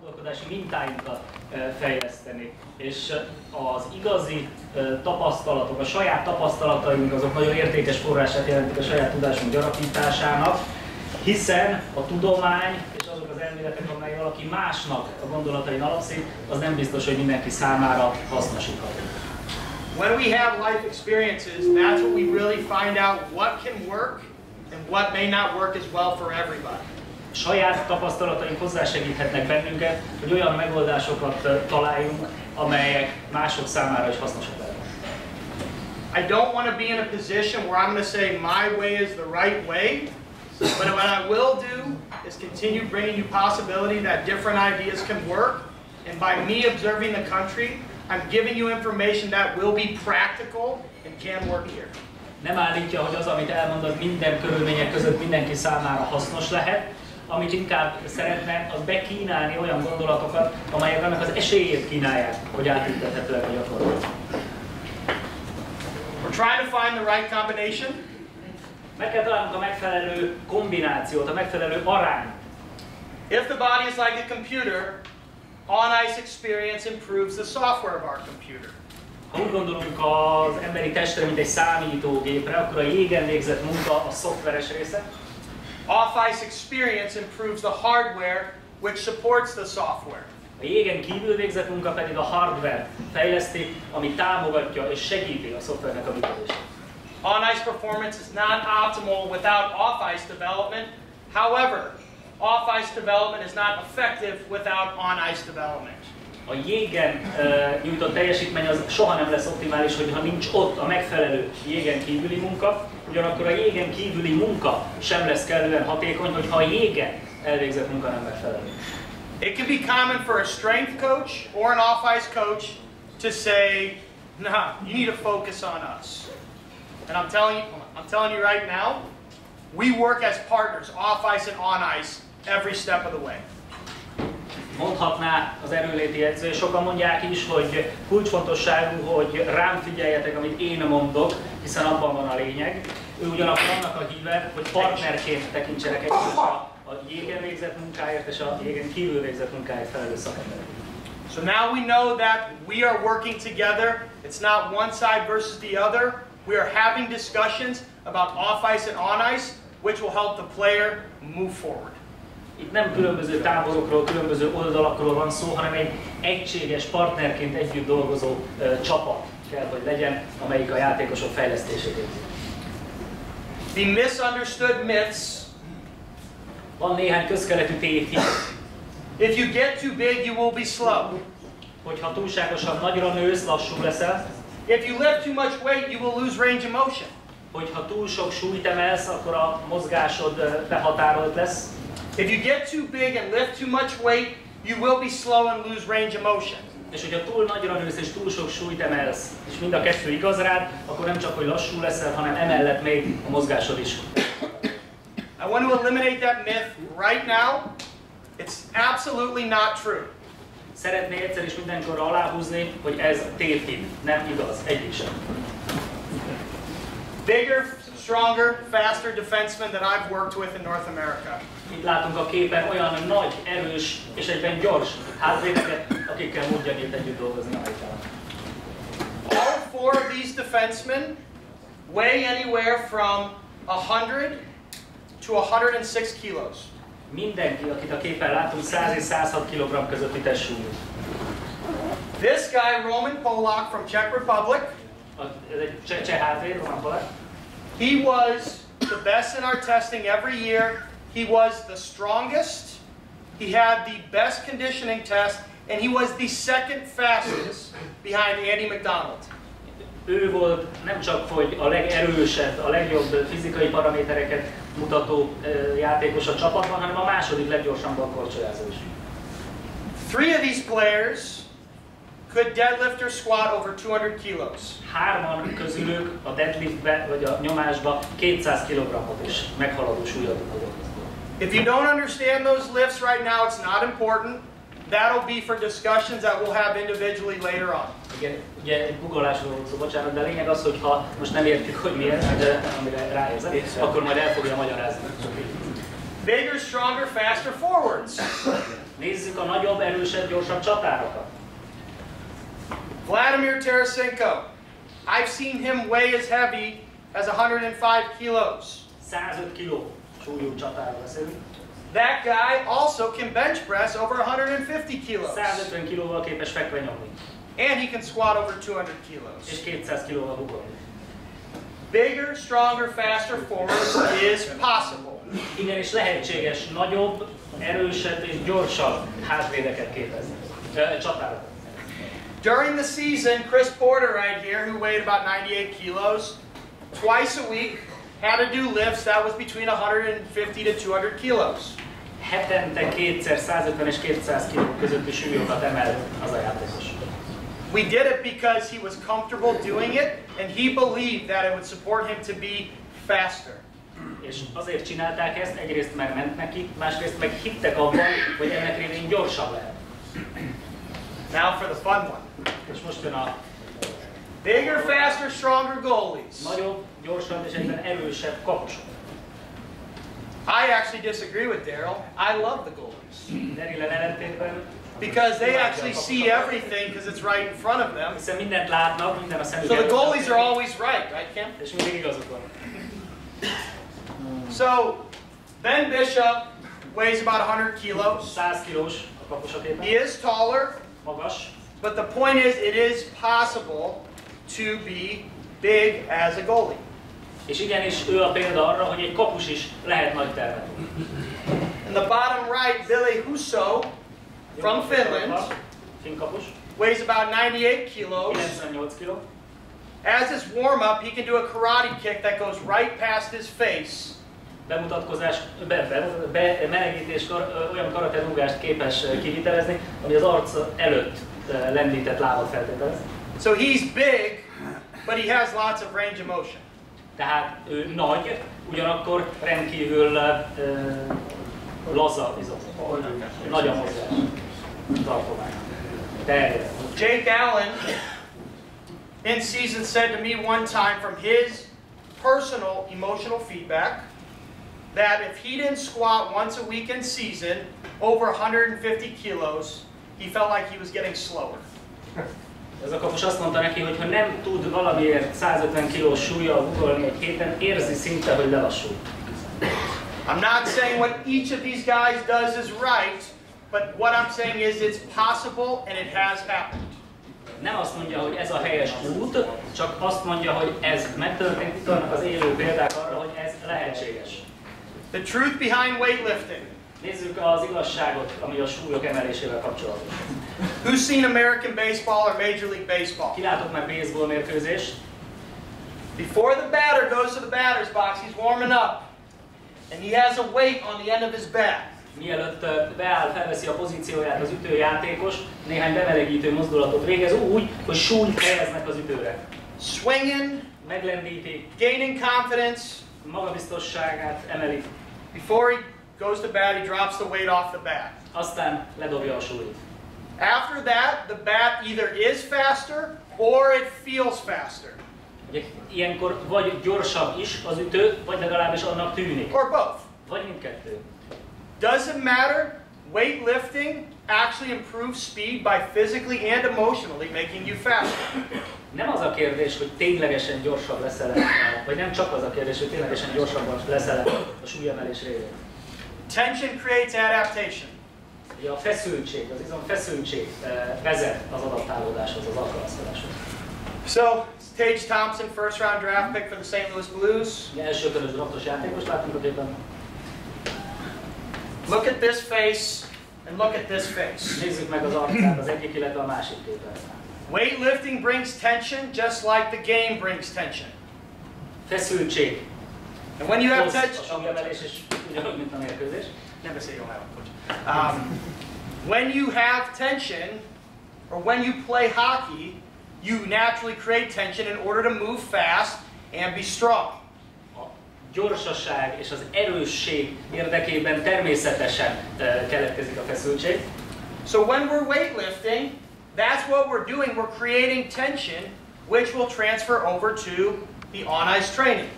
gondolkodási mintáinkat fejleszteni. És az igazi tapasztalatok, a saját tapasztalataink azok nagyon értékes forrását jelentik a saját tudásunk gyarapításának, hiszen a tudomány és azok az elméletek, amely valaki másnak a gondolatain alapszik, az nem biztos, hogy mindenki számára hasznosítható. When we have life experiences, that's what we really find out what can work and what may not work as well for everybody. Saját tapasztalataink hozzásegíthetnek bennünket, hogy olyan megoldásokat találjunk, amelyek mások számára is hasznosak lehetnek. I don't want to be in a position where I'm going to say my way is the right way, but what I will do is continue bringing you possibility that different ideas can work, and by me observing the country, I'm giving you information that will be practical and can work here. Nem állítja, hogy az, amit elmondod, minden körülmények között mindenki számára hasznos lehet, amit inkább szeretne, az bekínálni olyan gondolatokat, amelyek annak az esélyét kínálják, hogy átültethetőek a gyakorlatban. We're trying to find the right combination. Meg kell találnunk a megfelelő kombinációt, a megfelelő arányt. If the body is like a computer, on-ice experience improves the software of our computer. Ha úgy gondolunk az emberi testre, mint egy számítógépre, akkor a jégen végzett munka a szoftveres része. Off-ice experience improves the hardware, which supports the software. A jégen kívül végzett munka pedig a hardware fejleszti, ami támogatja és segíti a szoftvernek a működését. On-ice performance is not optimal without off-ice development. However, off-ice development is not effective without on-ice development. A jégen nyújtott teljesítmény az soha nem lesz optimális, hogyha nincs ott a megfelelő jégen kívüli munka, ugyanakkor a jégen kívüli munka sem lesz kellően hatékony, hogyha a jégen elvégzett munka nem megfelelő. It can be common for a strength coach or an off-ice coach to say, "Nah, you need to focus on us." And I'm telling you right now, we work as partners, off-ice and on-ice, every step of the way. Mondhatná az erőléti edző, és sokan mondják is, hogy kulcsfontosságú, hogy rám figyeljetek, amit én mondok, hiszen abban van a lényeg. Ő ugyanakkor annak a híve, hogy partnerként tekintsenek egymásra a jégen végzett munkáért és a jégen kívül végzett munkáért felelős szakemberek. So now we know that we are working together. It's not one side versus the other. We are having discussions about off-ice and on-ice, which will help the player move forward. Itt nem különböző táborokról, különböző oldalakról van szó, hanem egy egységes partnerként együtt dolgozó csapat kell, hogy legyen, amelyik a játékosok fejlesztését érzi. The misunderstood myths. Van néhány közkeletű tévhit. If you get too big, you will be slow. Hogyha túlságosan nagyra nősz, lassú leszel. If you lift too much weight, you will lose range of motion. Hogyha túl sok súlyt emelsz, akkor a mozgásod behatárolt lesz. If you get too big and lift too much weight, you will be slow and lose range of motion. És hogyha túl nagyra nősz és túl sok súlyt emelsz, és mind a kettő igaz rád, akkor nem csak hogy lassú leszel, hanem emellett még a mozgásod is. I want to eliminate that myth right now. It's absolutely not true. Szeretné egyszer is mindenkorra aláhúzni, hogy ez tévhit, nem igaz, egyik sem. Bigger, stronger, faster defensemen that I've worked with in North America. Itt látunk a képen olyan nagy, erős és egyben gyors hátvédeket, akikkel módja nyílt együtt dolgozni Amerikában. All four of these defensemen weigh anywhere from 100 to 106 kilos. Mindenki, akit a képen látunk, 100 és 106 kg közötti testsúlyú. This guy, Roman Polak from Czech Republic, Ez egy cseh hátvéd, Roman Polak. he was the best in our testing every year. He was the strongest. He had the best conditioning test, and he was the second fastest behind Andy McDonald. Ő volt nem csak hogy a legerősebb, a legjobb fizikai paramétereket mutató játékos a csapatban, hanem a második leggyorsabb korcsolyázó is. Three of these players could deadlift or squat over 200 kilos. Hárman közülük a deadliftbe vagy a nyomásba 200 kg-ot is meghaladó súlyot tudnak. If you don't understand those lifts right now, it's not important. That'll be for discussions that we'll have individually later on. Igen, ugye egy googolásról volt szó, bocsánat, de a lényeg az, hogy ha most nem értjük, hogy mi ez, de amire ráérzem, akkor majd el fogja magyarázni. Bigger, stronger, faster forwards. Nézzük a nagyobb, erősebb, gyorsabb csatárokat. Vladimir Tarasenko. I've seen him weigh as heavy as 105 kilos. 105 kg súlyú csatáról beszélünk. That guy also can bench press over 150 kilos. 150 kilóval képes fekve nyomni. And he can squat over 200 kilos. És 200 kilóval ugorni. Bigger, stronger, faster forwards is possible. Igen, és lehetséges nagyobb, erősebb és gyorsabb hátvédeket képezni. Csatárokat. During the season, Chris Porter right here, who weighed about 98 kilos, twice a week had to do lifts that was between 150 to 200 kilos. Hetente kétszer 150 és 200 kiló közötti súlyokat emel az a játékos. We did it because he was comfortable doing it, and he believed that it would support him to be faster. És azért csinálták ezt, egyrészt mert ment neki, másrészt meg hittek abban, hogy ennek révén gyorsabb lehet. Now for the fun one. És most jön a Bigger, faster, stronger goalies. nagyobb, gyorsabb és egyben erősebb kapusok. I actually disagree with Daryl. I love the goalies. Daryl ellentétben, Because they actually see everything because it's right in front of them. hiszen mindent látnak, minden a szemük So the előtt. goalies are always right, right, Kim? És mindig igazuk van. So Ben Bishop weighs about 100 kilos. 100 kilós a kapusaképpen, He is taller, magas, but the point is it is possible to be big as a goalie. és igenis ő a példa arra, hogy egy kapus is lehet nagy termet. In the bottom right, Billy Husso from Finland Finn kapus, weighs about 98 kilos. 98 kiló. As his warm-up, he can do a karate kick that goes right past his face. Bemutatkozás, melegítéskor olyan karaterúgást képes kivitelezni, ami az arc előtt lendített lábat feltételez. So he's big, but he has lots of range of motion. Tehát ő nagy, ugyanakkor rendkívül laza izom. Nagy a mozgás. Tartomány. Terjed. Jake Allen in season said to me one time from his personal emotional feedback that if he didn't squat once a week in season over 150 kilos, he felt like he was getting slower. Ez a kapus azt mondta neki, hogy ha nem tud valamiért 150 kilós súllyal ugorni egy héten, érzi szinte, hogy lelassul. I'm not saying what each of these guys does is right, but what I'm saying is it's possible and it has happened. Nem azt mondja, hogy ez a helyes út, csak azt mondja, hogy ez megtörtént, itt vannak az élő példák arra, hogy ez lehetséges. The truth behind weightlifting. Nézzük az igazságot, ami a súlyok emelésével kapcsolatos. Who's seen American baseball or Major League Baseball? Ki látott már baseball mérkőzést? Before the batter goes to the batter's box, he's warming up. And he has a weight on the end of his bat. Mielőtt beáll, felveszi a pozícióját az ütőjátékos, néhány bemelegítő mozdulatot végez úgy, hogy súlyt helyeznek az ütőre. Swinging, Meglendíti, gaining confidence. magabiztosságát emeli, Before he goes to bat, he drops the weight off the bat. aztán ledobja a súlyt. After that, the bat either is faster or it feels faster. Ugye, ilyenkor vagy gyorsabb is az ütő, vagy legalábbis annak tűnik. Or both. Vagy mindkettő. Doesn't matter. Weightlifting actually improves speed by physically and emotionally making you faster. Nem az a kérdés, hogy ténylegesen gyorsabb leszel, vagy nem csak az a kérdés, hogy ténylegesen gyorsabban leszel a súlyemelés révén. Tension creates adaptation. Ugye a feszültség, az izom feszültség vezet az adaptálódáshoz, az alkalmazkodáshoz. So, Tage Thompson, first round draft pick for the St. Louis Blues. Ugye első körös draftos játékos látunk a képen. Look at this face and look at this face. Nézzük meg az arcát, az egyik, illetve a másik képen. Weightlifting brings tension just like the game brings tension. Feszültség. And when you have A tension, súlyemelés is ugyanúgy, mint a mérkőzés. never say you'll have a coach. When you have tension, or when you play hockey, you naturally create tension in order to move fast and be strong. A gyorsaság és az erősség érdekében természetesen keletkezik a feszültség. So when we're weightlifting, that's what we're doing. We're creating tension, which will transfer over to the on-ice training.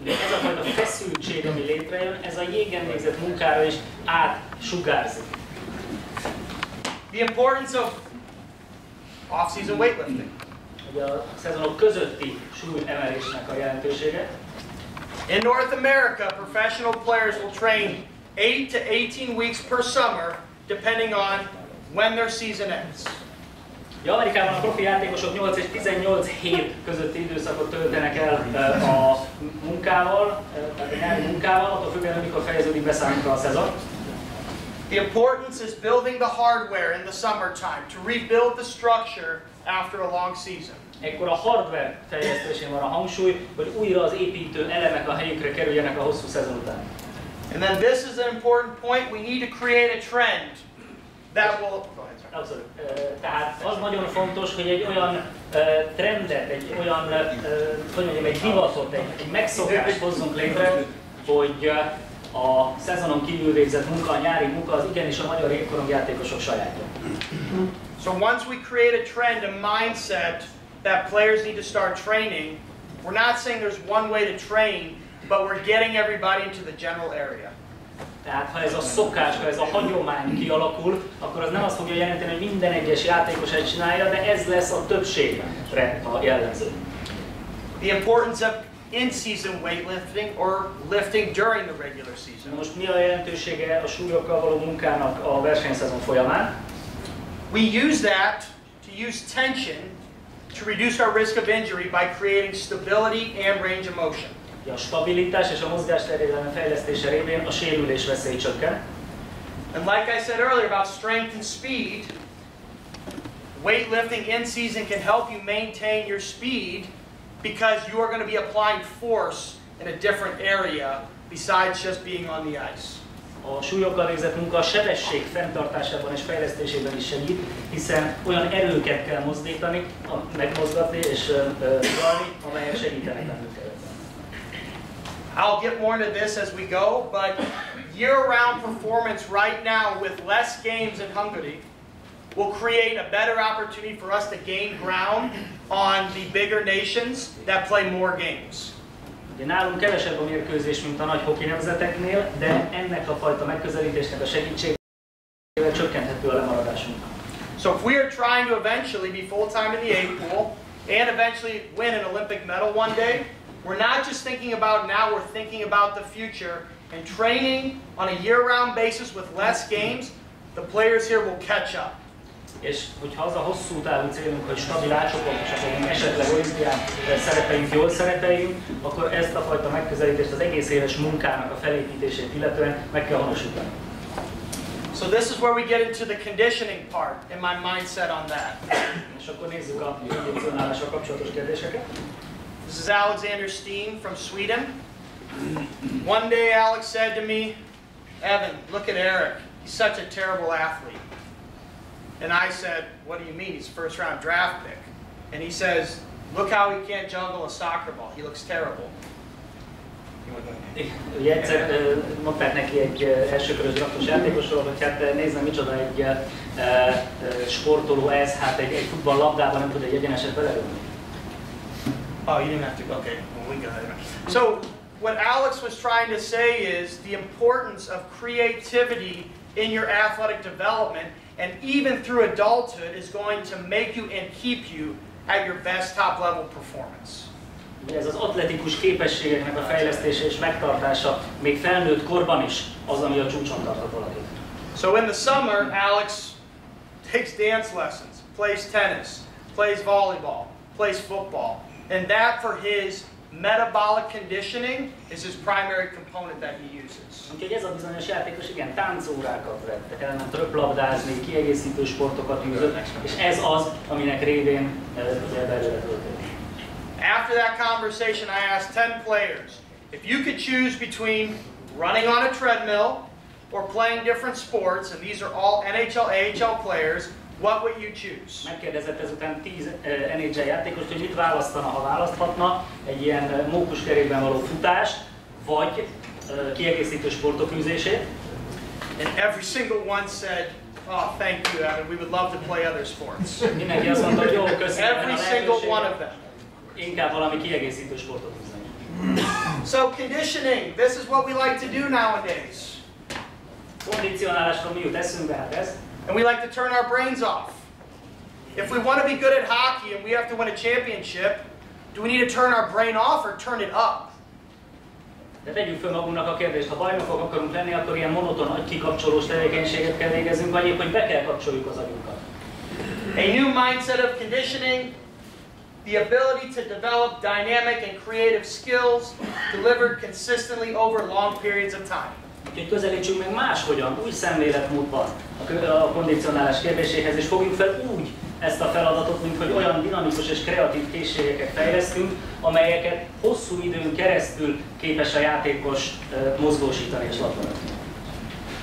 Ugye ez a fajta feszültség, ami létrejön, ez a jégen végzett munkára is átsugárzik. The importance of off-season weightlifting. Ugye a szezonok közötti súlyemelésnek a jelentősége. In North America, professional players will train 8 to 18 weeks per summer, depending on when their season ends. Ja, Amerikában a profi játékosok 8 és 18 hét közötti időszakot töltenek el a munkával, tehát a nyári munkával, attól függően, amikor fejeződik be számukra a szezon. The importance is building the hardware in the summertime to rebuild the structure after a long season. Ekkor a hardware fejlesztésén van a hangsúly, hogy újra az építő elemek a helyükre kerüljenek a hosszú szezon után. And then this is an important point. We need to create a trend that will... Abszolút. Tehát az nagyon fontos, hogy egy olyan trendet, egy olyan, hogy mondjam, egy divatot, egy megszokást hozzunk létre, hogy a szezonon kívül végzett munka, a nyári munka az igenis a magyar jégkorongjátékosok sajátja. So once we create a trend, a mindset that players need to start training, we're not saying there's one way to train, but we're getting everybody into the general area. Tehát ha ez a szokás, ha ez a hagyomány kialakul, akkor az nem azt fogja jelenteni, hogy minden egyes játékos ezt csinálja, de ez lesz a többségre a jellemző. The importance of in-season weightlifting or lifting during the regular season. Most mi a jelentősége a súlyokkal való munkának a versenyszezon folyamán? We use that to use tension to reduce our risk of injury by creating stability and range of motion. A stabilitás és a mozgásterjedelem fejlesztése révén a sérülés veszély csökken. And like I said earlier about strength and speed, weightlifting in season can help you maintain your speed because you are going to be applying force in a different area besides just being on the ice. A súlyokkal végzett munka a sebesség fenntartásában és fejlesztésében is segít, hiszen olyan erőket kell mozdítani, megmozgatni és ugrani, amelyek segítenek bennünket. I'll get more into this as we go, but year-round performance right now with less games in Hungary will create a better opportunity for us to gain ground on the bigger nations that play more games. Ugye nálunk kevesebb a mérkőzés, mint a nagy hoki nemzeteknél, de ennek a fajta megközelítésnek a segítségével csökkenthető a lemaradásunk. So if we are trying to eventually be full-time in the A pool and eventually win an Olympic medal one day, we're not just thinking about now, we're thinking about the future. And training on a year-round basis with less games, the players here will catch up. És hogyha az a hosszú távú célunk, hogy stabil átcsoportosak legyünk, esetleg olimpián szerepeljünk, jól szerepeljünk, akkor ezt a fajta megközelítést, az egész éves munkának a felépítését illetően meg kell honosítani. So this is where we get into the conditioning part and my mindset on that. És akkor nézzük a kondicionálással kapcsolatos kérdéseket. This is Alexander Steen from Sweden. One day Alex said to me, Evan, look at Eric. He's such a terrible athlete. And I said, what do you mean? He's a first round draft pick. And he says, look how he can't juggle a soccer ball. He looks terrible. Ugye egyszer mondták neki egy elsőkörös draftos játékosról, hogy hát nézd meg, micsoda egy sportoló ez, hát egy futballlabdában nem tud egy egyeneset belerülni. Oh, you didn't have to. Okay, well, we got it. So what Alex was trying to say is the importance of creativity in your athletic development, and even through adulthood, is going to make you and keep you at your best top level performance. Ez az atletikus képességeknek a fejlesztése és megtartása még felnőtt korban is az, ami a csúcson tarthat valakit. So in the summer, Alex takes dance lessons, plays tennis, plays volleyball, plays football, and that for his metabolic conditioning is his primary component that he uses. Úgyhogy ez a bizonyos játékos igen, táncórákat vett, elment röplabdázni, kiegészítő sportokat űzött, és ez az, aminek révén belőle töltött. After that conversation, I asked 10 players, if you could choose between running on a treadmill or playing different sports, and these are all NHL, AHL players, what would you choose? Megkérdezett ezután 10 NHL játékost, hogy mit választana, ha választhatna, egy ilyen mókuskerékben való futást, vagy kiegészítő sportok űzését. And every single one said, oh, thank you, Evan, we would love to play other sports. Mindenki azt mondta, hogy jó, köszönöm. Every single one of them. Inkább valami kiegészítő sportot űzni. So conditioning, this is what we like to do nowadays. Kondicionálásról mi jut eszünkbe? Hát ez. And we like to turn our brains off. If we want to be good at hockey and we have to win a championship, do we need to turn our brain off or turn it up? De tegyük föl magunknak a kérdést, ha bajnokok akarunk lenni, akkor ilyen monoton agykikapcsolós tevékenységet kell végeznünk, vagy épp, hogy be kell kapcsoljuk az agyunkat. A new mindset of conditioning, the ability to develop dynamic and creative skills delivered consistently over long periods of time. Úgyhogy közelítsünk meg máshogyan, új szemléletmódban a kondicionálás kérdéséhez, és fogjuk fel úgy ezt a feladatot, mint hogy olyan dinamikus és kreatív készségeket fejlesztünk, amelyeket hosszú időn keresztül képes a játékos mozgósítani és labdarakni.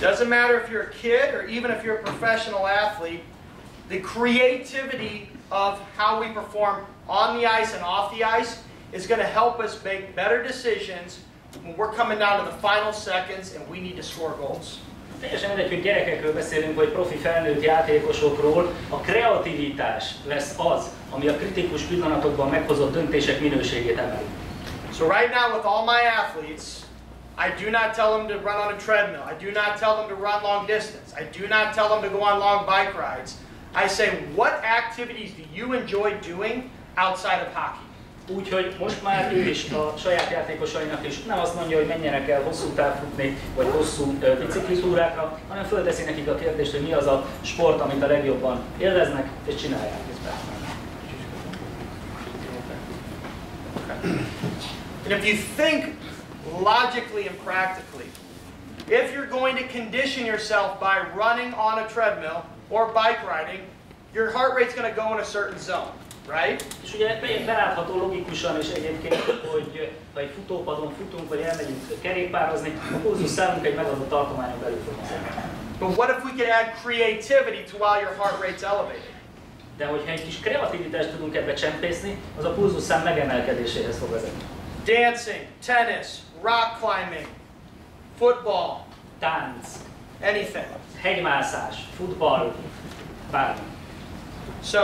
Doesn't matter if you're a kid or even if you're a professional athlete, the creativity of how we perform on the ice and off the ice is going to help us make better decisions when we're coming down to the final seconds and we need to score goals. Teljesen mindegy, hogy gyerekekről beszélünk, vagy profi felnőtt játékosokról, a kreativitás lesz az, ami a kritikus pillanatokban meghozott döntések minőségét emeli. So right now with all my athletes, I do not tell them to run on a treadmill. I do not tell them to run long distance. I do not tell them to go on long bike rides. I say, what activities do you enjoy doing outside of hockey? Úgyhogy most már ő is a saját játékosainak is nem azt mondja, hogy menjenek el hosszú távfutni, vagy hosszú biciklitúrákra, hanem fölteszi nekik a kérdést, hogy mi az a sport, amit a legjobban élveznek, és csinálják. And if you think logically and practically, if you're going to condition yourself by running on a treadmill or bike riding, your heart rate's going to go in a certain zone, right? És ugye belátható logikusan is egyébként, hogy ha egy futópadon futunk, vagy elmegyünk kerékpározni, a pulzusszávunk egy megadott tartományon belül fog mozogni. But what if we could add creativity to while your heart rate's elevated? De hogyha egy kis kreativitást tudunk ebbe csempészni, az a pulzusszám megemelkedéséhez fog vezetni. Dancing, tennis, rock climbing, football, Tánc, anything. hegymászás, futball, bármi. So,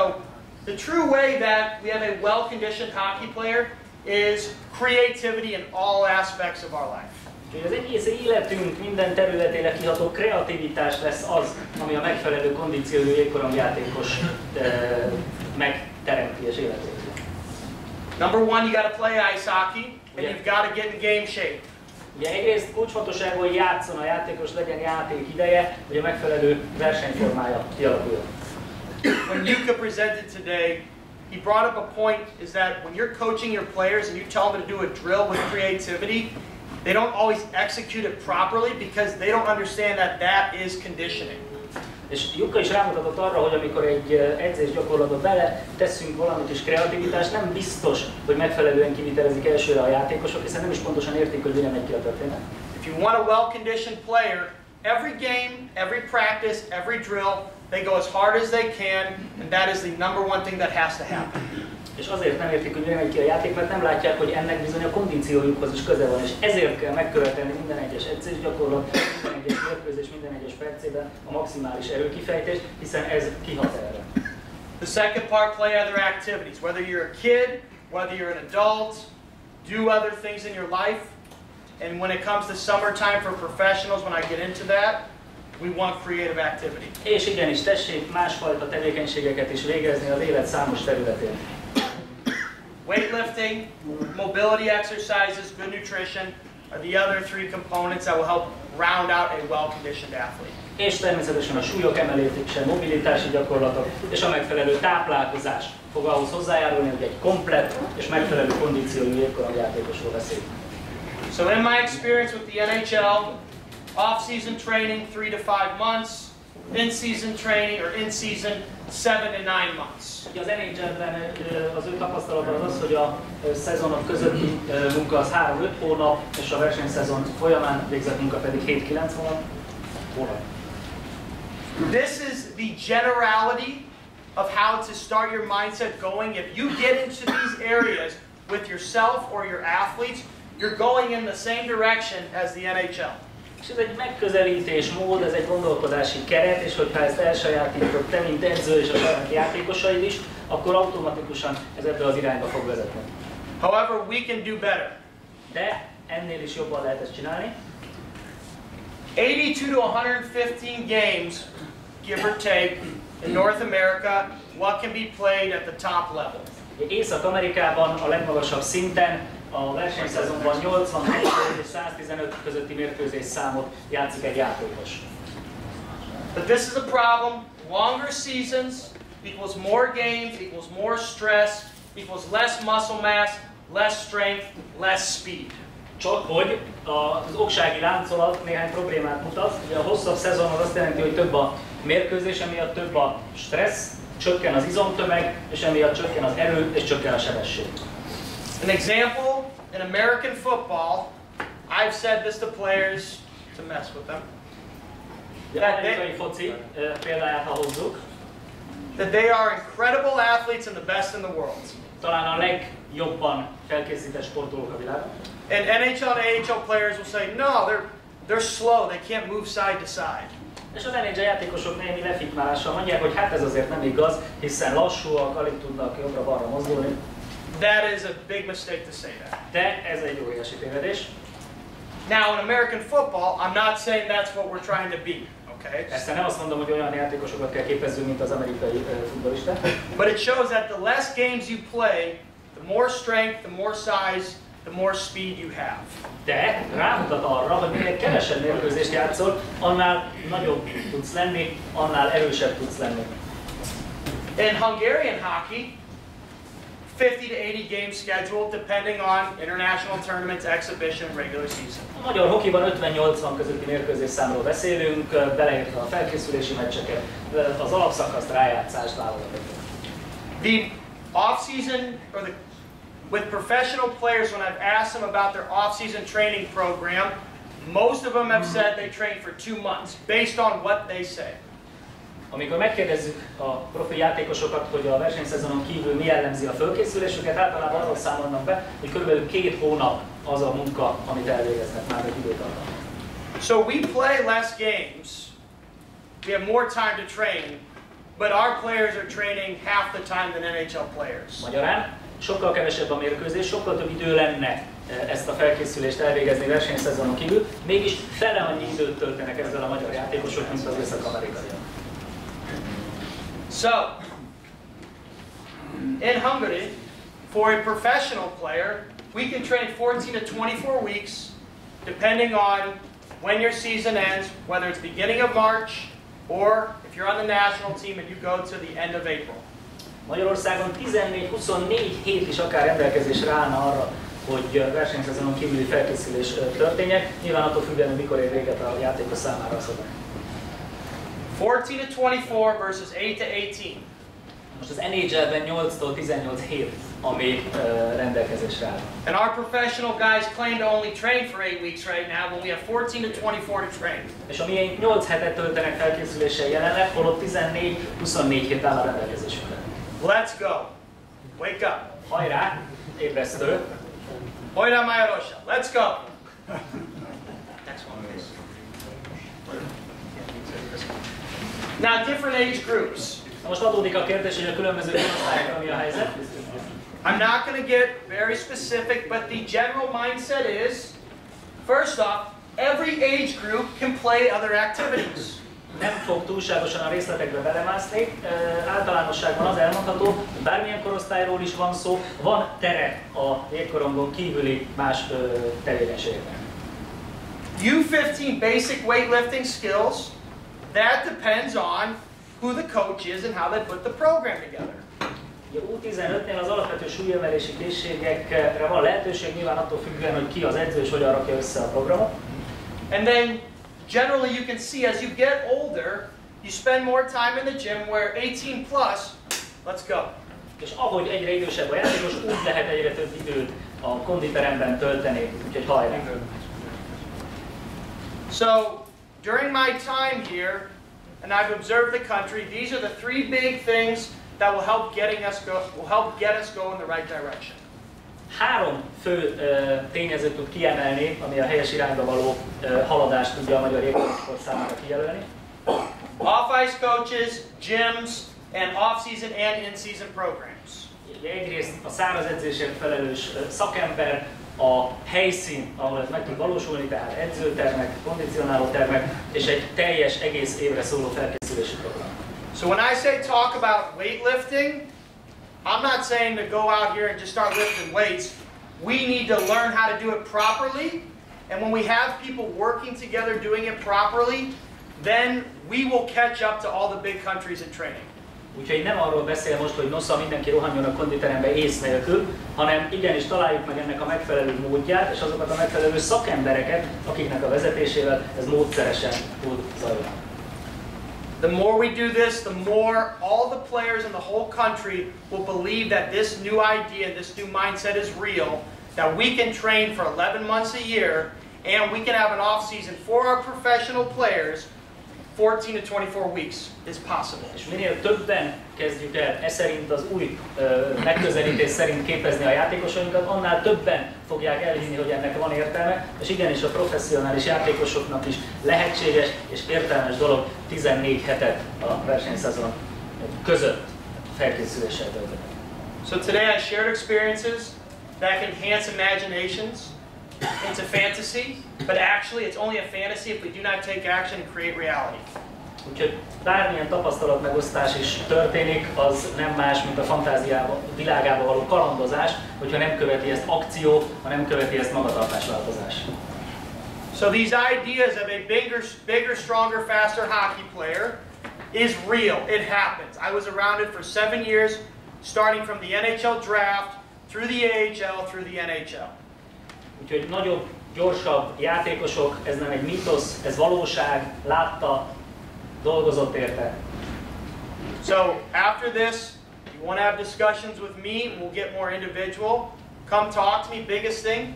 the true way that we have a well-conditioned hockey player is creativity in all aspects of our life. Úgyhogy az egész életünk minden területére kiható kreativitás lesz az, ami a megfelelő kondíciójú jégkorongjátékos megteremti és életét. Number one, you got to play ice hockey, and you've got to get in game shape. Ugye egyrészt kulcsfontosságú, hogy játszon a játékos, legyen játék ideje, hogy a megfelelő versenyformája kialakuljon. When Yuka presented today, he brought up a point, is that when you're coaching your players and you tell them to do a drill with creativity, they don't always execute it properly because they don't understand that that is conditioning. És Jukka is rámutatott arra, hogy amikor egy edzés gyakorlatba bele teszünk valamit is kreativitást, nem biztos, hogy megfelelően kivitelezik elsőre a játékosok, hiszen nem is pontosan értik, hogy mire megy ki a történet. If you want a well-conditioned player, every game, every practice, every drill, they go as hard as they can, and that is the number one thing that has to happen. És azért nem értik, hogy mire megy ki a játék, mert nem látják, hogy ennek bizony a kondíciójukhoz is köze van, és ezért kell megkövetelni minden egyes edzésgyakorlat, minden egyes mérkőzés, minden egyes percében a maximális erőkifejtést, hiszen ez kihat erre. The second part, play other activities. Whether you're a kid, whether you're an adult, do other things in your life. And when it comes to summertime for professionals, when I get into that, we want creative activity. És igenis, tessék másfajta tevékenységeket is végezni az élet számos területén. Weightlifting, mobility exercises, good nutrition are the other three components that will help round out a well-conditioned athlete. És természetesen a súlyok emelése, mobilitási gyakorlatok és a megfelelő táplálkozás fog ahhoz hozzájárulni, hogy egy komplett és megfelelő kondíciójú jégkorongjátékosról beszélünk. So in my experience with the NHL, off-season training 3 to 5 months, in-season training or in-season 7 to 9 months. Ugye az NHL-ben az ő tapasztalata az, hogy a szezonok közötti munka az 3-5 hónap, és a versenyszezon folyamán végzett munka pedig 7-9 hónap. This is the generality of how to start your mindset going. If you get into these areas with yourself or your athletes, you're going in the same direction as the NHL. És ez egy megközelítés mód, ez egy gondolkodási keret, és hogyha ezt elsajátítod te, mint edző és a saját játékosaid is, akkor automatikusan ez ebbe az irányba fog vezetni. However, we can do better. De ennél is jobban lehet ezt csinálni. 82 to 115 games, give or take, in North America, what can be played at the top level. Észak-Amerikában a legmagasabb szinten a versenyszezonban 80 és 115 közötti mérkőzés számot játszik egy játékos. But this is a problem. Longer seasons equals more games, equals more stress, equals less muscle mass, less strength, less speed. Csak hogy az oksági láncolat néhány problémát mutat. Ugye a hosszabb szezon az azt jelenti, hogy több a mérkőzés, emiatt több a stressz, csökken az izomtömeg, és emiatt csökken az erő, és csökken a sebesség. An example, in American football, I've said this to players to mess with them. Amerikai foci példáját, ha hozzuk, that they are incredible athletes and the best in the world. Talán a legjobban felkészített sportolók a világon. And NHL and AHL players will say, no, they're slow, they can't move side to side. És az NHL játékosok némi lefikmálással mondják, hogy hát ez azért nem igaz, hiszen lassúak, alig tudnak jobbra-balra mozdulni. That is a big mistake to say that. De ez egy óriási tévedés. Now in American football, I'm not saying that's what we're trying to be, okay? Persze nem azt mondom, hogy olyan játékosokat kell képezzünk, mint az amerikai futballisták. But it shows that the less games you play, the more strength, the more size, the more speed you have. De rámutat arra, hogy minél kevesebb mérkőzést játszol, annál nagyobb tudsz lenni, annál erősebb tudsz lenni. In Hungarian hockey, 50 to 80 game schedule depending on international tournaments, exhibition, regular season. A magyar hokiban 50-80 közötti mérkőzés számról beszélünk, beleértve a felkészülési meccseket, az alapszakaszt, rájátszást, válogatokat. The off-season, with professional players, when I've asked them about their off-season training program, most of them have said they train for 2 months, based on what they say. Amikor megkérdezzük a profi játékosokat, hogy a versenyszezonon kívül mi jellemzi a fölkészülésüket, általában arról számolnak be, hogy kb. 2 hónap az a munka, amit elvégeznek már egy időtartam. So we play less games, we have more time to train, but our players are training half the time than NHL players. Magyarán sokkal kevesebb a mérkőzés, sokkal több idő lenne ezt a felkészülést elvégezni versenyszezonon kívül, mégis fele annyi időt töltenek ezzel a magyar játékosok, mint az észak-amerikaiak. So, in Hungary, for a professional player, we can train 14 to 24 weeks, depending on when your season ends, whether it's beginning of March, or if you're on the national team and you go to the end of April. Magyarországon 14-24 hét is akár rendelkezésre állna arra, hogy versenyszezonon kívüli felkészülés történjen, nyilván attól függően, hogy mikor ér véget a játékos számára a szobák. 14 to 24 versus 8 to 18. Most az NHL-ben 8-tól 18 hét, ami rendelkezésre áll. And our professional guys claim to only train for 8 weeks right now, when we have 14 to 24 to train. És a miénk 8 hetet töltenek felkészüléssel jelenleg, holott 14-24 hét áll a rendelkezésünkre. Let's go. Wake up. Hajrá, ébresztő. Hojrá, Majarosa. Let's go. Next one, please. Now, different age groups. Most adódik a kérdés, hogy a különböző korosztályokra mi a helyzet. I'm not going to get very specific, but the general mindset is, first off, every age group can play other activities. Nem fog túlságosan a részletekbe belemászni, általánosságban az elmondható, hogy bármilyen korosztályról is van szó, van tere a jégkorongon kívüli más tevékenységeknek. U15 basic weightlifting skills, that depends on who the coach is and how they put the program together. U15-nél az alapvető súlyemelési készségekre van lehetőség, nyilván attól függően, hogy ki az edző és hogyan rakja össze a programot. And then generally you can see as you get older, you spend more time in the gym where 18 plus, let's go. És ahogy egyre idősebb a játékos, úgy lehet egyre több időt a konditeremben tölteni, úgyhogy hajrá. So, during my time here, and I've observed the country, these are the 3 big things that will help get us go in the right direction. 3 fő tényezőt tud kiemelni, ami a helyes irányba való haladást tudja a magyar jégkorongsport számára kijelölni. Off-ice coaches, gyms, and off-season and in-season programs. Egyrészt a száraz edzésért felelős szakember, a helyszín, ahol ez meg tud valósulni, tehát edzőtermek, kondicionálótermek és egy teljes egész évre szóló felkészülési program. So when I say talk about weightlifting, I'm not saying to go out here and just start lifting weights. We need to learn how to do it properly, and when we have people working together doing it properly, then we will catch up to all the big countries in training. Úgyhogy nem arról beszél most, hogy nosza mindenki rohanjon a konditerembe ész nélkül, hanem igenis találjuk meg ennek a megfelelő módját, és azokat a megfelelő szakembereket, akiknek a vezetésével ez módszeresen tud zajlani. The more we do this, the more all the players in the whole country will believe that this new idea, this new mindset is real, that we can train for 11 months a year, and we can have an off season for our professional players, 14 to 24 weeks is possible. És minél többen kezdjük el szerint az új megközelítés szerint képezni a játékosainkat, annál többen fogják elhinni, hogy ennek van értelme, és igenis a professzionális játékosoknak is lehetséges és értelmes dolog 14 hetet a versenyszezon között felkészüléssel tölteni. So today I shared experiences that can enhance imaginations into fantasy, but actually it's only a fantasy if we do not take action and create reality. Úgyhogy bármilyen tapasztalatmegosztás is történik, az nem más, mint a fantáziába, világába való kalandozás, hogyha nem követi ezt akció, ha nem követi ezt magatartásváltozás. So these ideas of a bigger, stronger, faster hockey player is real. It happens. I was around it for 7 years, starting from the NHL draft, through the AHL, through the NHL. Úgyhogy nagyobb, gyorsabb játékosok, ez nem egy mítosz, ez valóság, látta, dolgozott érte. So after this, you want to have discussions with me, we'll get more individual. Come talk to me, biggest thing.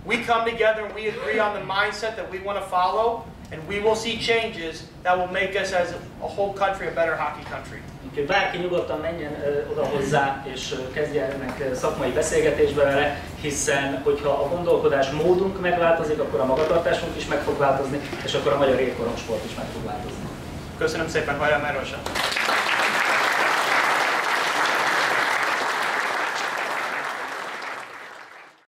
We come together and we agree on the mindset that we want to follow, and we will see changes that will make us as a whole country a better hockey country. Úgyhogy bárki nyugodtan menjen oda hozzá, és kezdjenek szakmai beszélgetésbe vele, hiszen hogyha a gondolkodás módunk megváltozik, akkor a magatartásunk is meg fog változni, és akkor a magyar jégkorongsport is meg fog változni. Köszönöm szépen, hajrá Márosa!